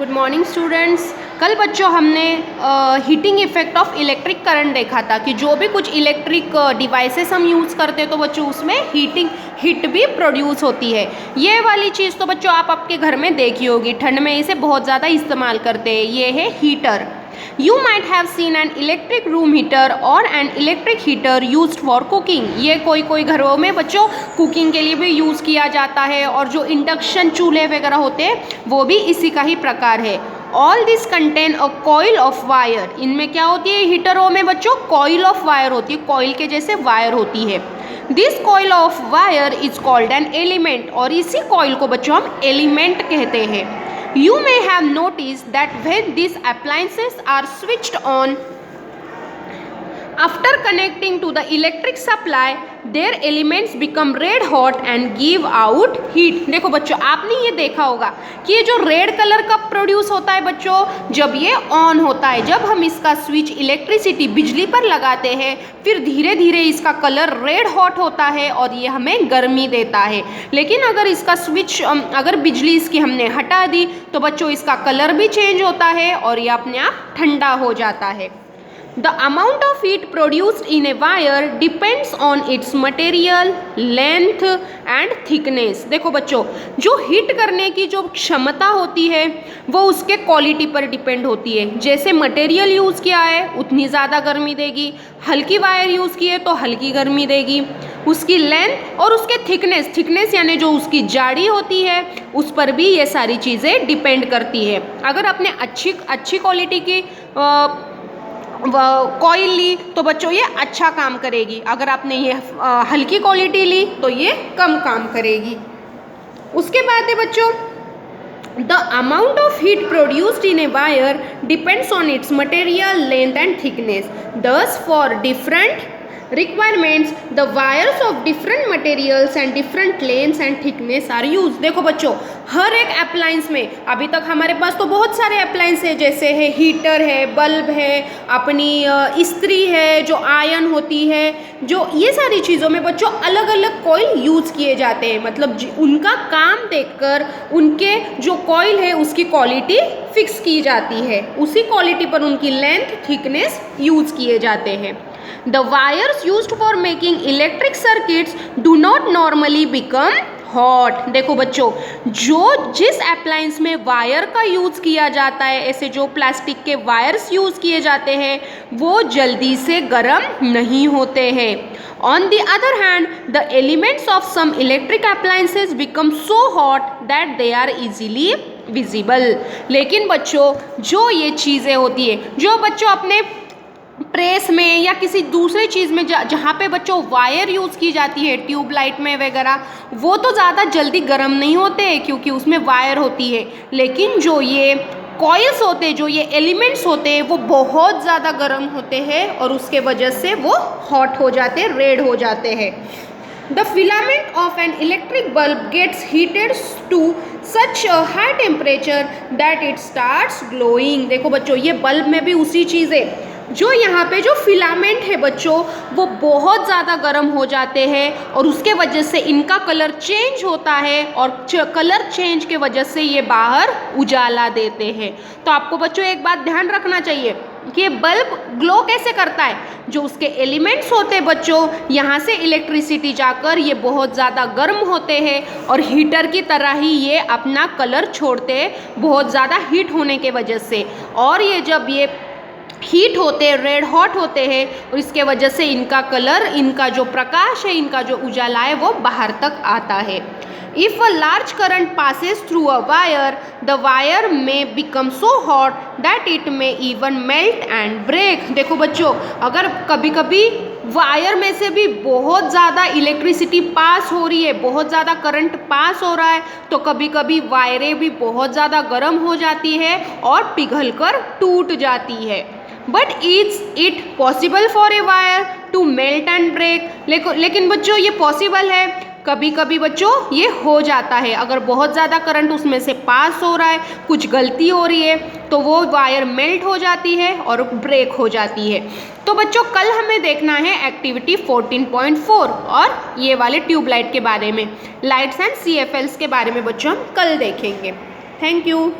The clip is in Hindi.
Good morning students. कल बच्चों हमने heating effect of electric current देखा था कि जो भी कुछ इलेक्ट्रिक डिवाइसेस हम यूज़ करते हैं तो बच्चों उसमें हीट भी प्रोड्यूस होती है। ये वाली चीज़ तो बच्चों आप आपके घर में देखी होगी, ठंड में इसे बहुत ज़्यादा इस्तेमाल करते हैं। ये है heater. You might have seen an electric room heater or an electric heater used for cooking। ये कोई घरों में बच्चों कुकिंग के लिए भी यूज़ किया जाता है, और जो इंडक्शन चूल्हे वगैरह होते हैं वो भी इसी का ही प्रकार है। All this contain a coil of wire। इनमें क्या होती है हीटरों में बच्चों? coil of wire होती है, coil के जैसे वायर होती है। This coil of wire is called an element। और इसी coil को बच्चों हम एलिमेंट कहते हैं। You may have noticed that when these appliances are switched on after connecting to the electric supply, their elements become red hot and give out heat। देखो बच्चों, आपने ये देखा होगा कि ये जो रेड कलर का प्रोड्यूस होता है बच्चों, जब ये ऑन होता है, जब हम इसका स्विच इलेक्ट्रिसिटी बिजली पर लगाते हैं, फिर धीरे धीरे इसका कलर रेड हॉट होता है और ये हमें गर्मी देता है। लेकिन अगर इसका स्विच अगर बिजली इसकी हमने हटा दी तो बच्चों इसका कलर भी चेंज होता है और ये अपने आप ठंडा हो जाता है। The amount of heat produced in a wire depends on its material, length and thickness। देखो बच्चों, जो हीट करने की जो क्षमता होती है वो उसके क्वालिटी पर डिपेंड होती है। जैसे मटेरियल यूज़ किया है उतनी ज़्यादा गर्मी देगी, हल्की वायर यूज़ की है तो हल्की गर्मी देगी। उसकी लेंथ और उसके थिकनेस यानी जो उसकी जाड़ी होती है उस पर भी ये सारी चीज़ें डिपेंड करती है। अगर आपने अच्छी क्वालिटी की कॉइल ली तो बच्चों ये अच्छा काम करेगी, अगर आपने ये हल्की क्वालिटी ली तो ये कम काम करेगी। उसके बाद है बच्चों, the amount of heat produced in a wire depends on its material, length and thickness. Thus for different requirements the wires of different materials and different lengths and thickness are used। देखो बच्चों, हर एक अप्लायंस में अभी तक हमारे पास तो बहुत सारे अप्लायंस है, जैसे है हीटर है, बल्ब है, अपनी इस्त्री है जो आयरन होती है, जो ये सारी चीज़ों में बच्चों अलग अलग कॉइल यूज़ किए जाते हैं। मतलब उनका काम देखकर उनके जो कॉइल है उसकी क्वालिटी फिक्स की जाती है, उसी क्वालिटी पर उनकी लेंथ थिकनेस यूज़ किए जाते हैं। The wires used for making electric circuits do not normally become hot। देखो बच्चों, जिस अप्लायंस में वायर का यूज़ किया जाता है, ऐसे जो प्लास्टिक के वायर्स यूज़ किए जाते हैं वो जल्दी से गर्म नहीं होते हैं। On the other hand, the elements of some electric appliances become so hot that they are easily visible। लेकिन बच्चों, जो ये चीज़ें होती है, जो बच्चों अपने प्रेस में या किसी दूसरी चीज़ में जहाँ पे बच्चों वायर यूज़ की जाती है, ट्यूबलाइट में वगैरह, वो तो ज़्यादा जल्दी गर्म नहीं होते हैं क्योंकि उसमें वायर होती है। लेकिन जो ये कॉइल्स होते हैं, जो ये एलिमेंट्स होते हैं, वो बहुत ज़्यादा गर्म होते हैं और उसके वजह से वो हॉट हो जाते हैं, रेड हो जाते हैं। The filament of an electric bulb gets heated to such a high temperature that it starts glowing। देखो बच्चों, ये बल्ब में भी उसी चीज़ है, जो यहाँ पे जो फिलामेंट है बच्चों वो बहुत ज़्यादा गर्म हो जाते हैं और उसके वजह से इनका कलर चेंज होता है, और कलर चेंज के वजह से ये बाहर उजाला देते हैं। तो आपको बच्चों एक बात ध्यान रखना चाहिए कि बल्ब ग्लो कैसे करता है। जो उसके एलिमेंट्स होते हैं बच्चों, यहाँ से इलेक्ट्रिसिटी जाकर ये बहुत ज़्यादा गर्म होते हैं और हीटर की तरह ही ये अपना कलर छोड़ते हैं बहुत ज़्यादा हीट होने के वजह से। और ये जब ये हीट होते हैं, रेड हॉट होते हैं, और इसके वजह से इनका कलर, इनका जो प्रकाश है, इनका जो उजाला है वो बाहर तक आता है। If a large current passes through a wire, the wire may become so hot that it may even melt and break। देखो बच्चों, अगर कभी कभी वायर में से भी बहुत ज़्यादा इलेक्ट्रिसिटी पास हो रही है, बहुत ज़्यादा करंट पास हो रहा है, तो कभी कभी वायरें भी बहुत ज़्यादा गर्म हो जाती है और पिघल कर टूट जाती है। But is it possible for a wire to melt and break. लेकिन बच्चों ये पॉसिबल है, कभी कभी बच्चों ये हो जाता है। अगर बहुत ज़्यादा करंट उसमें से पास हो रहा है, कुछ गलती हो रही है, तो वो वायर मेल्ट हो जाती है और ब्रेक हो जाती है। तो बच्चों कल हमें देखना है एक्टिविटी 14.4 और ये वाले ट्यूबलाइट के बारे में, लाइट्स एंड CFLs के बारे में बच्चों हम कल देखेंगे। Thank you.